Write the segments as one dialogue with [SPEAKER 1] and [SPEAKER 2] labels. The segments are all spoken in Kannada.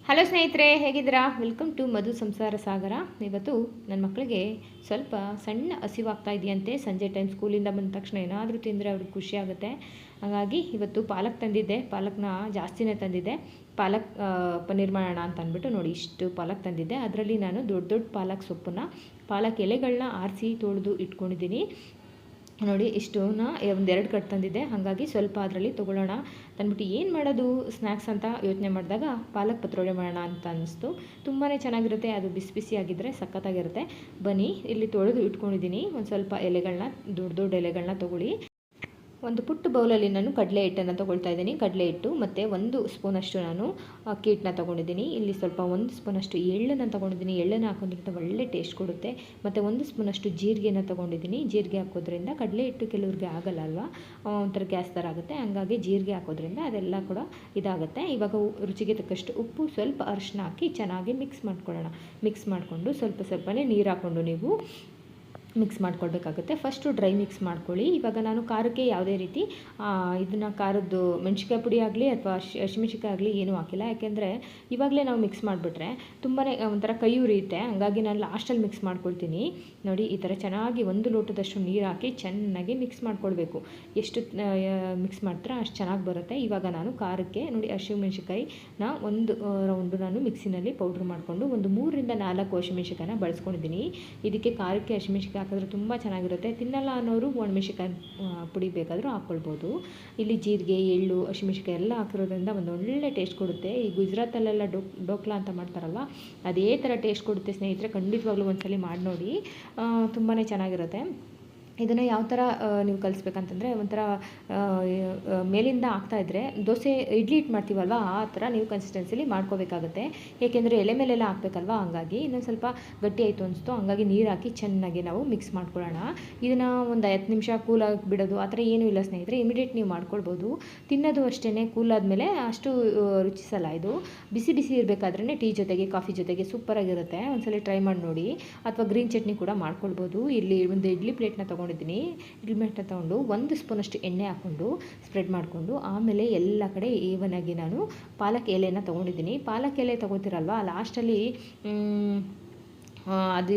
[SPEAKER 1] ಹಲೋ ಸ್ನೇಹಿತರೆ, ಹೇಗಿದ್ದೀರಾ? ವೆಲ್ಕಮ್ ಟು ಮಧು ಸಂಸಾರಸಾಗರ. ಇವತ್ತು ನನ್ನ ಮಕ್ಕಳಿಗೆ ಸ್ವಲ್ಪ ಸಣ್ಣ ಹಸಿವಾಗ್ತಾ ಇದೆಯಂತೆ. ಸಂಜೆ ಟೈಮ್ ಸ್ಕೂಲಿಂದ ಬಂದ ತಕ್ಷಣ ಏನಾದರೂ ತಿಂದರೆ ಅವ್ರಿಗೆ ಖುಷಿ ಆಗುತ್ತೆ. ಹಾಗಾಗಿ ಇವತ್ತು ಪಾಲಕ್ ತಂದಿದ್ದೆ. ಪಾಲಕ್ನ ಜಾಸ್ತಿನೇ ತಂದಿದ್ದೆ. ಪಾಲಕ್ ಪನ್ನೀರ್ ಮಾಡೋಣ ಅಂತ ಅಂದ್ಬಿಟ್ಟು ನೋಡಿ ಇಷ್ಟು ಪಾಲಕ್ ತಂದಿದ್ದೆ. ಅದರಲ್ಲಿ ನಾನು ದೊಡ್ಡ ದೊಡ್ಡ ಪಾಲಕ್ ಸೊಪ್ಪನ್ನು, ಪಾಲಕ್ ಎಲೆಗಳನ್ನ ಆರಿಸಿ ತೊಳೆದು ಇಟ್ಕೊಂಡಿದ್ದೀನಿ. ನೋಡಿ ಇಷ್ಟನ್ನ ಒಂದೆರಡು ಕಟ್ ತಂದಿದ್ದೆ. ಹಾಗಾಗಿ ಸ್ವಲ್ಪ ಅದರಲ್ಲಿ ತೊಗೊಳ್ಳೋಣ ತಂದ್ಬಿಟ್ಟು ಏನು ಮಾಡೋದು ಸ್ನ್ಯಾಕ್ಸ್ ಅಂತ ಯೋಚನೆ ಮಾಡಿದಾಗ ಪಾಲಕ್ ಪತ್ರೊಡೆ ಮಾಡೋಣ ಅಂತ ಅನ್ನಿಸ್ತು. ತುಂಬಾ ಚೆನ್ನಾಗಿರುತ್ತೆ. ಅದು ಬಿಸಿ ಬಿಸಿಯಾಗಿದ್ದರೆ ಸಖತ್ತಾಗಿರುತ್ತೆ. ಬನ್ನಿ, ಇಲ್ಲಿ ತೊಳೆದು ಇಟ್ಕೊಂಡಿದ್ದೀನಿ. ಒಂದು ಸ್ವಲ್ಪ ಎಲೆಗಳನ್ನ, ದೊಡ್ಡ ದೊಡ್ಡ ಎಲೆಗಳನ್ನ ತೊಗೊಳ್ಳಿ. ಒಂದು ಪುಟ್ಟ ಬೌಲಲ್ಲಿ ನಾನು ಕಡಲೆ ಹಿಟ್ಟನ್ನು ತೊಗೊಳ್ತಾ ಇದ್ದೀನಿ. ಕಡಲೆ ಹಿಟ್ಟು ಮತ್ತು 1 ಸ್ಪೂನಷ್ಟು ನಾನು ಅಕ್ಕಿ ಹಿಟ್ಟನ್ನ ತೊಗೊಂಡಿದ್ದೀನಿ. ಇಲ್ಲಿ ಸ್ವಲ್ಪ 1 ಸ್ಪೂನಷ್ಟು ಎಳ್ಳನ್ನು ತೊಗೊಂಡಿದ್ದೀನಿ. ಎಳ್ಳನ್ನು ಹಾಕೋದ್ರಿಂದ ಒಳ್ಳೆ ಟೇಸ್ಟ್ ಕೊಡುತ್ತೆ. ಮತ್ತು 1 ಸ್ಪೂನಷ್ಟು ಜೀರಿಗೆನ ತೊಗೊಂಡಿದ್ದೀನಿ. ಜೀರಿಗೆ ಹಾಕೋದ್ರಿಂದ ಕಡಲೆ ಹಿಟ್ಟು ಕೆಲವ್ರಿಗೆ ಆಗಲ್ಲ ಅಲ್ವಾ, ಒಂಥರ ಗ್ಯಾಸ್ ಥರ ಆಗುತ್ತೆ. ಹಂಗಾಗಿ ಜೀರಿಗೆ ಹಾಕೋದ್ರಿಂದ ಅದೆಲ್ಲ ಕೂಡ ಇದಾಗುತ್ತೆ. ಇವಾಗ ರುಚಿಗೆ ತಕ್ಕಷ್ಟು ಉಪ್ಪು, ಸ್ವಲ್ಪ ಅರಿಶಿನ ಹಾಕಿ ಚೆನ್ನಾಗಿ ಮಿಕ್ಸ್ ಮಾಡ್ಕೊಳ್ಳೋಣ. ಮಿಕ್ಸ್ ಮಾಡಿಕೊಂಡು ಸ್ವಲ್ಪನೇ ನೀರು ಹಾಕ್ಕೊಂಡು ನೀವು ಮಿಕ್ಸ್ ಮಾಡ್ಕೊಳ್ಬೇಕಾಗುತ್ತೆ. ಫಸ್ಟು ಡ್ರೈ ಮಿಕ್ಸ್ ಮಾಡ್ಕೊಳ್ಳಿ. ಇವಾಗ ನಾನು ಖಾರಕ್ಕೆ ಯಾವುದೇ ರೀತಿ ಇದನ್ನು ಖಾರದ್ದು ಮೆಣಸಿನ್ಕಾಯಿ ಪುಡಿ ಆಗಲಿ ಅಥವಾ ಹಸಿಮೆಣ್ಸಿನ್ಕಾಯಿ ಆಗಲಿ ಏನೂ ಹಾಕಿಲ್ಲ. ಯಾಕೆಂದರೆ ಇವಾಗಲೇ ನಾವು ಮಿಕ್ಸ್ ಮಾಡಿಬಿಟ್ರೆ ತುಂಬಾ ಒಂಥರ ಕೈ ಉರಿಯುತ್ತೆ. ಹಂಗಾಗಿ ನಾನು ಲಾಸ್ಟಲ್ಲಿ ಮಿಕ್ಸ್ ಮಾಡ್ಕೊಳ್ತೀನಿ. ನೋಡಿ ಈ ಥರ ಚೆನ್ನಾಗಿ 1 ಲೋಟದಷ್ಟು ನೀರು ಹಾಕಿ ಚೆನ್ನಾಗಿ ಮಿಕ್ಸ್ ಮಾಡ್ಕೊಳ್ಬೇಕು. ಎಷ್ಟು ಮಿಕ್ಸ್ ಮಾಡ್ತೀರಾ ಅಷ್ಟು ಚೆನ್ನಾಗಿ ಬರುತ್ತೆ. ಇವಾಗ ನಾನು ಖಾರಕ್ಕೆ ನೋಡಿ ಹಸಿಮೆಣ್ಸಿನ್ಕಾಯಿನ 1 ರೌಂಡು ನಾನು ಮಿಕ್ಸಿನಲ್ಲಿ ಪೌಡ್ರ್ ಮಾಡಿಕೊಂಡು ಒಂದು 3 ರಿಂದ 4 ಹಸಿಮೆಣ್ಸಿನ್ಕಾಯಿನ ಬಳಸ್ಕೊಂಡಿದ್ದೀನಿ. ಇದಕ್ಕೆ ಖಾರಕ್ಕೆ ಹಸಿಮೆಣ್ಸಿನ್ಕಾಯಿ ಹಾಕಿದ್ರೆ ತುಂಬ ಚೆನ್ನಾಗಿರುತ್ತೆ. ತಿನ್ನಲ್ಲ ಅನ್ನೋರು ಒಣಮೆಣ್ಸಿನ್ಕಾಯಿ ಪುಡಿ ಬೇಕಾದರೂ ಹಾಕ್ಕೊಳ್ಬೋದು. ಇಲ್ಲಿ ಜೀರಿಗೆ, ಎಳ್ಳು, ಹಸಿಮೆಣ್ಸಿನ್ಕಾಯಿ ಎಲ್ಲ ಹಾಕಿರೋದ್ರಿಂದ ಒಂದು ಒಳ್ಳೆ ಟೇಸ್ಟ್ ಕೊಡುತ್ತೆ. ಈ ಗುಜರಾತಲ್ಲೆಲ್ಲ ಡೋಕ್ಲಾ ಅಂತ ಮಾಡ್ತಾರಲ್ಲ, ಅದೇ ಥರ ಟೇಸ್ಟ್ ಕೊಡುತ್ತೆ ಸ್ನೇಹಿತರೆ. ಖಂಡಿತವಾಗ್ಲೂ ಒಂದ್ಸಲಿ ಮಾಡಿ ನೋಡಿ, ತುಂಬಾ ಚೆನ್ನಾಗಿರುತ್ತೆ. ಇದನ್ನು ಯಾವ ಥರ ನೀವು ಕಲಿಸ್ಬೇಕಂತಂದರೆ, ಒಂಥರ ಮೇಲಿಂದ ಹಾಕ್ತಾಯಿದ್ರೆ ದೋಸೆ ಇಡ್ಲಿ ಹಿಟ್ಟು ಮಾಡ್ತೀವಲ್ವ, ಆ ಥರ ನೀವು ಕನ್ಸಿಸ್ಟೆನ್ಸಿಲಿ ಮಾಡ್ಕೋಬೇಕಾಗುತ್ತೆ. ಏಕೆಂದರೆ ಎಲೆ ಮೇಲೆಲ್ಲ ಹಾಕಬೇಕಲ್ವ, ಹಂಗಾಗಿ ಇನ್ನೊಂದು ಸ್ವಲ್ಪ ಗಟ್ಟಿ ಆಯಿತು ಅನಿಸ್ತು. ಹಂಗಾಗಿ ನೀರು ಹಾಕಿ ಚೆನ್ನಾಗಿ ನಾವು ಮಿಕ್ಸ್ ಮಾಡ್ಕೊಳ್ಳೋಣ. ಇದನ್ನು ಒಂದು 10 ನಿಮಿಷ ಕೂಲಾಗಿ ಬಿಡೋದು ಆ ಥರ ಏನೂ ಇಲ್ಲ ಸ್ನೇಹಿತರೆ. ಇಮಿಡಿಯೇಟ್ ನೀವು ಮಾಡ್ಕೊಳ್ಬೋದು. ತಿನ್ನೋದು ಅಷ್ಟೇ, ಕೂಲಾದಮೇಲೆ ಅಷ್ಟು ರುಚಿಸಲ್ಲ. ಇದು ಬಿಸಿ ಬಿಸಿ ಇರಬೇಕಾದ್ರೇ ಟೀ ಜೊತೆಗೆ, ಕಾಫಿ ಜೊತೆಗೆ ಸೂಪರಾಗಿರುತ್ತೆ. ಒಂದ್ಸಲ ಟ್ರೈ ಮಾಡಿ ನೋಡಿ. ಅಥವಾ ಗ್ರೀನ್ ಚಟ್ನಿ ಕೂಡ ಮಾಡ್ಕೊಳ್ಬೋದು. ಇಲ್ಲಿ ಒಂದು ಇಡ್ಲಿ ಪ್ಲೇಟ್ನ ತೊಗೊಂಡಿದ್ದೀನಿ. ಇಡ್ಲಿ ಪ್ಲೇಟ್ನ ತೊಗೊಂಡು 1 ಸ್ಪೂನಷ್ಟು ಎಣ್ಣೆ ಹಾಕ್ಕೊಂಡು ಸ್ಪ್ರೆಡ್ ಮಾಡಿಕೊಂಡು, ಆಮೇಲೆ ಎಲ್ಲ ಕಡೆ ಏವನಾಗಿ ನಾನು ಪಾಲಕ್ ಎಲೆನ ತೊಗೊಂಡಿದ್ದೀನಿ. ಪಾಲಕ್ ಎಲೆ ತೊಗೋತೀರಲ್ವ, ಲಾಸ್ಟಲ್ಲಿ ಅದು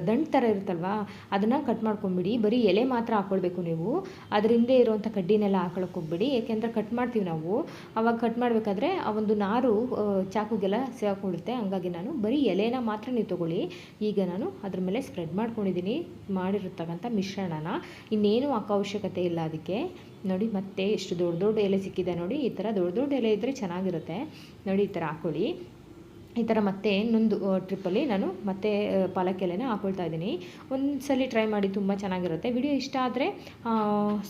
[SPEAKER 1] ದಂಟು ಥರ ಇರುತ್ತಲ್ವ, ಅದನ್ನು ಕಟ್ ಮಾಡ್ಕೊಂಬಿಡಿ. ಬರೀ ಎಲೆ ಮಾತ್ರ ಹಾಕ್ಕೊಳ್ಬೇಕು ನೀವು. ಅದ್ರ ಹಿಂದೆ ಇರುವಂಥ ಕಡ್ಡಿನೆಲ್ಲ ಹಾಕೊಳಕ್ಕೆ ಹೋಗ್ಬಿಡಿ. ಏಕೆಂದರೆ ಕಟ್ ಮಾಡ್ತೀವಿ ನಾವು, ಆವಾಗ ಕಟ್ ಮಾಡಬೇಕಾದ್ರೆ ಆ ಒಂದು ನಾರು ಚಾಕುಗೆಲ್ಲ ಸೇರಿಕೊಳ್ಳುತ್ತೆ. ಹಂಗಾಗಿ ನಾನು ಬರೀ ಎಲೆನ ಮಾತ್ರ ನೀವು ತೊಗೊಳ್ಳಿ. ಈಗ ನಾನು ಅದ್ರ ಮೇಲೆ ಸ್ಪ್ರೆಡ್ ಮಾಡ್ಕೊಂಡಿದ್ದೀನಿ ಮಾಡಿರತಕ್ಕಂಥ ಮಿಶ್ರಣನ. ಇನ್ನೇನು ಹಾಕೋ ಅವಶ್ಯಕತೆ ಇಲ್ಲ ಅದಕ್ಕೆ. ನೋಡಿ ಮತ್ತೆ ಎಷ್ಟು ದೊಡ್ಡ ದೊಡ್ಡ ಎಲೆ ಸಿಕ್ಕಿದೆ ನೋಡಿ. ಈ ಥರ ದೊಡ್ಡ ದೊಡ್ಡ ಎಲೆ ಇದ್ದರೆ ಚೆನ್ನಾಗಿರುತ್ತೆ. ನೋಡಿ ಈ ಥರ ಹಾಕ್ಕೊಳ್ಳಿ. ಈ ಥರ ಮತ್ತೆ ಇನ್ನೊಂದು ಟ್ರಿಪ್ಪಲ್ಲಿ ನಾನು ಮತ್ತೆ ಪಾಲಕ್ ಎಲೆನ ಹಾಕ್ಕೊಳ್ತಾ ಇದ್ದೀನಿ. ಒಂದ್ಸಲಿ ಟ್ರೈ ಮಾಡಿ, ತುಂಬ ಚೆನ್ನಾಗಿರುತ್ತೆ. ವಿಡಿಯೋ ಇಷ್ಟ ಆದರೆ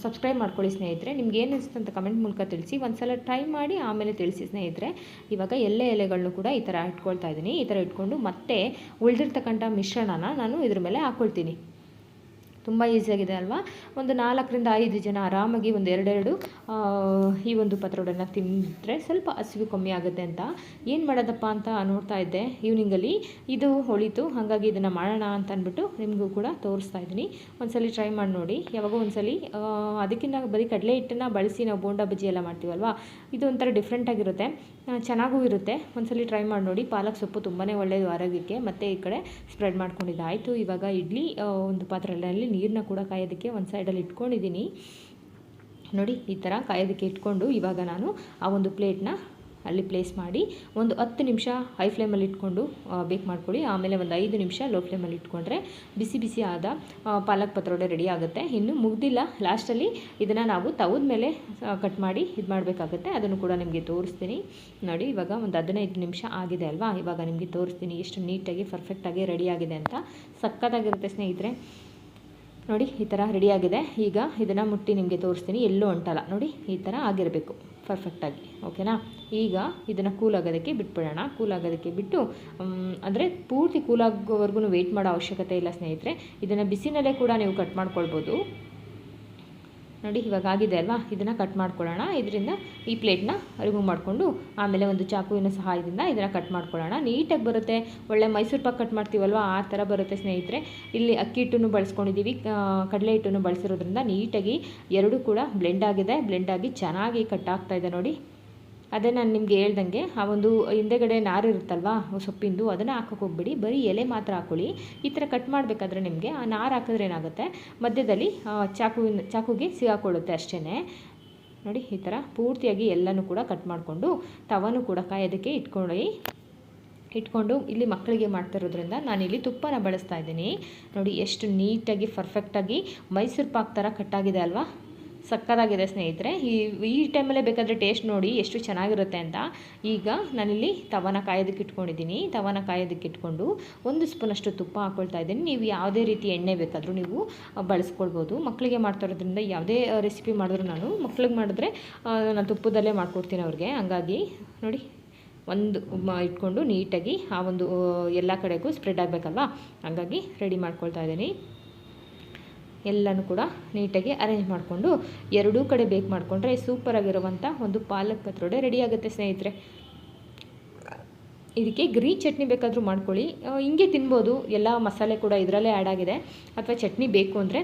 [SPEAKER 1] ಸಬ್ಸ್ಕ್ರೈಬ್ ಮಾಡ್ಕೊಳ್ಳಿ ಸ್ನೇಹಿತರೆ. ನಿಮ್ಗೆ ಏನು ಅನಿಸುತ್ತೆ ಅಂತ ಕಮೆಂಟ್ ಮೂಲಕ ತಿಳಿಸಿ. ಒಂದ್ಸಲ ಟ್ರೈ ಮಾಡಿ ಆಮೇಲೆ ತಿಳಿಸಿ ಸ್ನೇಹಿತರೆ. ಇವಾಗ ಎಲೆಗಳನ್ನು ಕೂಡ ಈ ಥರ ಇಟ್ಕೊಳ್ತಾ ಇದ್ದೀನಿ. ಈ ಥರ ಇಟ್ಕೊಂಡು ಮತ್ತೆ ಉಳಿದಿರ್ತಕ್ಕಂಥ ಮಿಶ್ರಣನ ನಾನು ಇದ್ರ ಮೇಲೆ ಹಾಕ್ಕೊಳ್ತೀನಿ. ತುಂಬ ಈಸಿಯಾಗಿದೆ ಅಲ್ವಾ. ಒಂದು 4 ರಿಂದ 5 ಜನ ಆರಾಮಾಗಿ ಒಂದು 2 ಈ ಒಂದು ಪತ್ರೊಡೆನ ತಿಂದರೆ ಸ್ವಲ್ಪ ಹಸಿವು ಕಮ್ಮಿ ಆಗುತ್ತೆ ಅಂತ ಏನು ಮಾಡೋದಪ್ಪ ಅಂತ ನೋಡ್ತಾ ಇದ್ದೆ ಈವ್ನಿಂಗಲ್ಲಿ. ಇದು ಹೊಳಿತು, ಹಾಗಾಗಿ ಇದನ್ನು ಮಾಡೋಣ ಅಂತ ಅಂದ್ಬಿಟ್ಟು ನಿಮಗೂ ಕೂಡ ತೋರಿಸ್ತಾ ಇದ್ದೀನಿ. ಒಂದ್ಸಲಿ ಟ್ರೈ ಮಾಡಿ ನೋಡಿ. ಯಾವಾಗೋ ಒಂದ್ಸಲಿ ಅದಕ್ಕಿಂತ ಬರೀ ಕಡಲೆ ಹಿಟ್ಟನ್ನು ಬಳಸಿ ನಾವು ಬೋಂಡಾ ಬಜ್ಜಿ ಎಲ್ಲ ಮಾಡ್ತೀವಲ್ವ, ಇದು ಒಂಥರ ಡಿಫ್ರೆಂಟಾಗಿರುತ್ತೆ, ಚೆನ್ನಾಗೂ ಇರುತ್ತೆ. ಒಂದ್ಸಲಿ ಟ್ರೈ ಮಾಡಿ ನೋಡಿ. ಪಾಲಕ್ ಸೊಪ್ಪು ತುಂಬಾ ಒಳ್ಳೆಯದು ಆರೋಗ್ಯಕ್ಕೆ. ಮತ್ತು ಈ ಕಡೆ ಸ್ಪ್ರೆಡ್ ಮಾಡ್ಕೊಂಡಿದ್ದಾಯಿತು. ಇವಾಗ ಇಡ್ಲಿ ಒಂದು ಪಾತ್ರೆಯಲ್ಲಿ ನೀರನ್ನ ಕೂಡ ಕಾಯೋದಕ್ಕೆ ಒಂದು ಸೈಡಲ್ಲಿ ಇಟ್ಕೊಂಡಿದ್ದೀನಿ. ನೋಡಿ ಈ ಥರ ಕಾಯೋದಕ್ಕೆ ಇಟ್ಕೊಂಡು ಇವಾಗ ನಾನು ಆ ಒಂದು ಪ್ಲೇಟ್ನ ಅಲ್ಲಿ ಪ್ಲೇಸ್ ಮಾಡಿ ಒಂದು 10 ನಿಮಿಷ ಹೈ ಫ್ಲೇಮಲ್ಲಿ ಇಟ್ಕೊಂಡು ಬೇಕ್ ಮಾಡ್ಕೊಳ್ಳಿ. ಆಮೇಲೆ ಒಂದು 5 ನಿಮಿಷ ಲೋ ಫ್ಲೇಮಲ್ಲಿ ಇಟ್ಕೊಂಡ್ರೆ ಬಿಸಿ ಬಿಸಿ ಆದ ಪಾಲಕ್ ಪತ್ರೊಡೆ ರೆಡಿ ಆಗುತ್ತೆ. ಇನ್ನು ಮುಗ್ದಿಲ್ಲ. ಲಾಸ್ಟಲ್ಲಿ ಇದನ್ನು ನಾವು ತವದ ಮೇಲೆ ಕಟ್ ಮಾಡಿ ಇದು ಮಾಡಬೇಕಾಗುತ್ತೆ. ಅದನ್ನು ಕೂಡ ನಿಮಗೆ ತೋರಿಸ್ತೀನಿ. ನೋಡಿ ಇವಾಗ ಒಂದು 15 ನಿಮಿಷ ಆಗಿದೆ ಅಲ್ವಾ. ಇವಾಗ ನಿಮಗೆ ತೋರಿಸ್ತೀನಿ ಎಷ್ಟು ನೀಟಾಗಿ ಪರ್ಫೆಕ್ಟಾಗಿ ರೆಡಿ ಆಗಿದೆ ಅಂತ. ಸಖತ್ತಾಗಿರುತ್ತೆ ಸ್ನೇಹಿತರೆ. ನೋಡಿ ಈ ಥರ ರೆಡಿಯಾಗಿದೆ. ಈಗ ಇದನ್ನು ಮುಟ್ಟಿ ನಿಮಗೆ ತೋರಿಸ್ತೀನಿ. ಎಲ್ಲೂ ಅಂಟಲ್ಲ. ನೋಡಿ ಈ ಥರ ಆಗಿರಬೇಕು ಪರ್ಫೆಕ್ಟಾಗಿ. ಓಕೆನಾ. ಈಗ ಇದನ್ನು ಕೂಲಾಗೋದಕ್ಕೆ ಬಿಟ್ಬಿಡೋಣ. ಕೂಲಾಗೋದಕ್ಕೆ ಬಿಟ್ಟು ಅಂದರೆ ಪೂರ್ತಿ ಕೂಲಾಗೋವರೆಗೂ ವೆಯ್ಟ್ ಮಾಡೋ ಅವಶ್ಯಕತೆ ಇಲ್ಲ ಸ್ನೇಹಿತರೆ. ಇದನ್ನು ಬಿಸಿನಲ್ಲೇ ಕೂಡ ನೀವು ಕಟ್ ಮಾಡ್ಕೊಳ್ಬೋದು. ನೋಡಿ ಇವಾಗ ಆಗಿದೆ ಅಲ್ವಾ. ಇದನ್ನು ಕಟ್ ಮಾಡ್ಕೊಳ್ಳೋಣ. ಇದರಿಂದ ಈ ಪ್ಲೇಟ್ನ ರಿಮೂವ್ ಮಾಡಿಕೊಂಡು ಆಮೇಲೆ ಒಂದು ಚಾಕುವಿನ ಸಹಾಯದಿಂದ ಇದನ್ನು ಕಟ್ ಮಾಡ್ಕೊಳ್ಳೋಣ. ನೀಟಾಗಿ ಬರುತ್ತೆ. ಒಳ್ಳೆ ಮೈಸೂರು ಪಾಕ್ ಕಟ್ ಮಾಡ್ತೀವಲ್ವ, ಆ ಥರ ಬರುತ್ತೆ ಸ್ನೇಹಿತರೆ. ಇಲ್ಲಿ ಅಕ್ಕಿ ಹಿಟ್ಟನ್ನು ಬಳಸ್ಕೊಂಡಿದ್ದೀವಿ, ಕಡಲೆ ಹಿಟ್ಟನ್ನು ಬಳಸಿರೋದ್ರಿಂದ ನೀಟಾಗಿ ಎರಡೂ ಕೂಡ ಬ್ಲೆಂಡ್ ಆಗಿದೆ. ಬ್ಲೆಂಡ್ ಆಗಿ ಚೆನ್ನಾಗಿ ಕಟ್ ಆಗ್ತಾ ಇದೆ ನೋಡಿ. ಅದೇ ನಾನು ನಿಮಗೆ ಹೇಳ್ದಂಗೆ ಆ ಒಂದು ಹಿಂದೆಗಡೆ ನಾರು ಇರುತ್ತಲ್ವ ಸೊಪ್ಪಿಂದು ಅದನ್ನು ಹಾಕೋಕೆ ಹೋಗ್ಬಿಡಿ, ಬರೀ ಎಲೆ ಮಾತ್ರ ಹಾಕ್ಕೊಳ್ಳಿ. ಈ ಥರ ಕಟ್ ಮಾಡಬೇಕಾದ್ರೆ ನಿಮಗೆ ಆ ನಾರು ಹಾಕಿದ್ರೆ ಏನಾಗುತ್ತೆ, ಮಧ್ಯದಲ್ಲಿ ಚಾಕುಗೆ ಸಿಗಾಕೊಳ್ಳುತ್ತೆ ಅಷ್ಟೇ. ನೋಡಿ ಈ ಥರ ಪೂರ್ತಿಯಾಗಿ ಎಲ್ಲನೂ ಕೂಡ ಕಟ್ ಮಾಡಿಕೊಂಡು ತವನೂ ಕೂಡ ಕಾಯೋದಕ್ಕೆ ಇಟ್ಕೊಂಡು ಇಲ್ಲಿ ಮಕ್ಕಳಿಗೆ ಮಾಡ್ತಾ ಇರೋದ್ರಿಂದ ನಾನಿಲ್ಲಿ ತುಪ್ಪನ ಬಳಸ್ತಾ ಇದ್ದೀನಿ. ನೋಡಿ ಎಷ್ಟು ನೀಟಾಗಿ ಪರ್ಫೆಕ್ಟಾಗಿ ಮೈಸೂರು ಪಾಕ್ ಥರ ಕಟ್ಟಾಗಿದೆ ಅಲ್ವಾ, ಸಕ್ಕತ್ತಾಗಿದೆ ಸ್ನೇಹಿತರೆ. ಈ ಟೈಮಲ್ಲೇ ಬೇಕಾದರೆ ಟೇಸ್ಟ್ ನೋಡಿ ಎಷ್ಟು ಚೆನ್ನಾಗಿರುತ್ತೆ ಅಂತ. ಈಗ ನಾನಿಲ್ಲಿ ತವನ ಕಾಯೋದಕ್ಕೆ ಇಟ್ಕೊಂಡಿದ್ದೀನಿ. ತವನ ಕಾಯೋದಕ್ಕೆ ಇಟ್ಕೊಂಡು 1 ಸ್ಪೂನಷ್ಟು ತುಪ್ಪ ಹಾಕ್ಕೊಳ್ತಾ ಇದ್ದೀನಿ. ನೀವು ಯಾವುದೇ ರೀತಿ ಎಣ್ಣೆ ಬೇಕಾದರೂ ನೀವು ಬಳಸ್ಕೊಳ್ಬೋದು. ಮಕ್ಕಳಿಗೆ ಮಾಡ್ತಾ ಇರೋದ್ರಿಂದ ಯಾವುದೇ ರೆಸಿಪಿ ಮಾಡಿದ್ರು ನಾನು ಮಕ್ಳಿಗೆ ಮಾಡಿದ್ರೆ ನಾನು ತುಪ್ಪದಲ್ಲೇ ಮಾಡ್ಕೊಡ್ತೀನಿ ಅವ್ರಿಗೆ. ಹಂಗಾಗಿ ನೋಡಿ ಇಟ್ಕೊಂಡು ನೀಟಾಗಿ ಆ ಒಂದು ಎಲ್ಲ ಕಡೆಗೂ ಸ್ಪ್ರೆಡ್ ಆಗಬೇಕಲ್ವ, ಹಾಗಾಗಿ ರೆಡಿ ಮಾಡ್ಕೊಳ್ತಾ ಇದ್ದೀನಿ. ಎಲ್ಲನೂ ಕೂಡ ನೀಟಾಗಿ ಅರೇಂಜ್ ಮಾಡಿಕೊಂಡು ಎರಡೂ ಕಡೆ ಬೇಕ್ ಮಾಡಿಕೊಂಡ್ರೆ ಸೂಪರಾಗಿರುವಂಥ ಒಂದು ಪಾಲಕ್ ಪತ್ರೊಡೆ ರೆಡಿ ಆಗುತ್ತೆ ಸ್ನೇಹಿತರೆ. ಇದಕ್ಕೆ ಗ್ರೀನ್ ಚಟ್ನಿ ಬೇಕಾದರೂ ಮಾಡ್ಕೊಳ್ಳಿ, ಹಿಂಗೆ ತಿನ್ಬೋದು. ಎಲ್ಲ ಮಸಾಲೆ ಕೂಡ ಇದರಲ್ಲೇ ಆ್ಯಡ್ ಆಗಿದೆ. ಅಥವಾ ಚಟ್ನಿ ಬೇಕು ಅಂದರೆ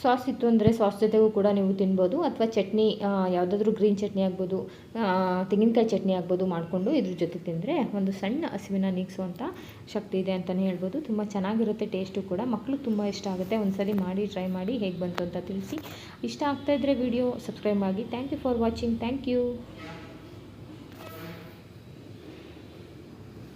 [SPEAKER 1] ಸಾಸ್ ಇತ್ತು ಅಂದರೆ ಸಾಸ್ ಜೊತೆಗೂ ಕೂಡ ನೀವು ತಿನ್ಬೋದು. ಅಥವಾ ಚಟ್ನಿ ಯಾವುದಾದ್ರೂ ಗ್ರೀನ್ ಚಟ್ನಿ ಆಗ್ಬೋದು, ತೆಂಗಿನಕಾಯಿ ಚಟ್ನಿ ಆಗ್ಬೋದು ಮಾಡಿಕೊಂಡು ಇದ್ರ ಜೊತೆ ತಿಂದರೆ ಒಂದು ಸಣ್ಣ ಹಸಿವಿನ ನೀಗಿಸುವಂಥ ಶಕ್ತಿ ಇದೆ ಅಂತಲೇ ಹೇಳ್ಬೋದು. ತುಂಬ ಚೆನ್ನಾಗಿರುತ್ತೆ, ಟೇಸ್ಟು ಕೂಡ ಮಕ್ಳಿಗೆ ತುಂಬ ಇಷ್ಟ ಆಗುತ್ತೆ. ಒಂದ್ಸಲಿ ಮಾಡಿ ಟ್ರೈ ಮಾಡಿ ಹೇಗೆ ಬಂತು ಅಂತ ತಿಳಿಸಿ. ಇಷ್ಟ ಆಗ್ತಾಯಿದ್ರೆ ವಿಡಿಯೋ ಸಬ್ಸ್ಕ್ರೈಬ್ ಆಗಿ. Thank you for watching. Thank you.